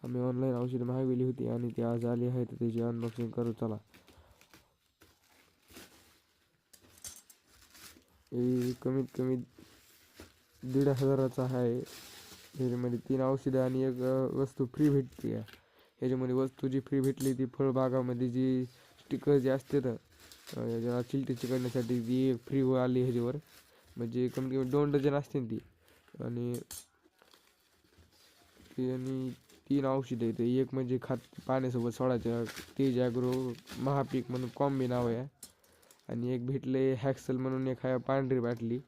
आम्ही ऑनलाईन औषध मागवली होती आणि ती आज आली आहे, तर त्याची अनबॉक्सिंग करू चला. हे कमीत कमी 1,500चा आहे. ह्याच्यामध्ये 3 औषधं आणि एक वस्तू फ्री भेटते. ह्याच्यामध्ये वस्तू जी फ्री भेटली ती फळबागामध्ये जी स्टिकर जे असते तर चिलटे चिकटण्यासाठी ती एक फ्री आली ह्याच्यावर. म्हणजे कमीत कमी 2 डझन असते ती. आणि 3 औषधं आहेत. एक म्हणजे पाण्यासोबत सोडायचं तेज ॲग्रो महापीक म्हणून कॉम्बी नाव आहे. आणि एक भेटले हॅक्सल म्हणून एक आहे पांढरी बाटली.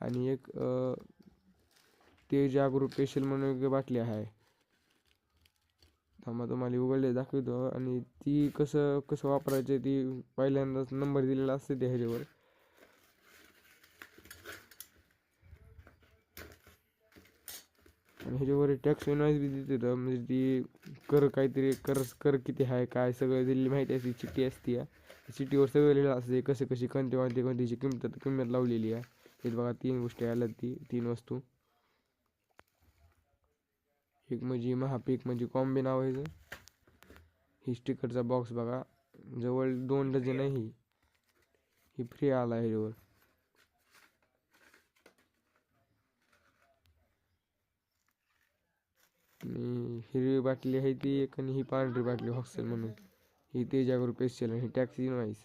आणि एक तेज ॲग्रो स्पेशल म्हणून एक बाटली आहे. थांबा तुम्हाला उघडले दाखवतो. आणि ती कसं वापरायचं ती पहिल्यांदाच नंबर दिलेला असते ते ह्याच्यावर. आणि ह्याच्यावर टॅक्स इनवाईस बी देते. म्हणजे ती काहीतरी कर किती आहे काय सगळं दिलेली माहिती असते. चिठ्ठी असते. चिठ्ठीवर सगळं लिहिलं असते कशी कोणतीची किंमत लावलेली आहे. हे बघा 3 गोष्टी आल्यात, ती 3 वस्तू. एक म्हणजे महापीक म्हणजे कॉम्बी नाव आहे. ही स्टिकरचा बॉक्स बघा, जवळ 2 डझन आहे. ही फ्री आला आहे ह्याच्यावर. आणि हिरवी बाटली आहे ती एक, आणि ही पांढरी बाटली हॉक्सेल म्हणून ही तेज ॲग्रो स्पेशल आणि ही टॅक्स इनवाईस.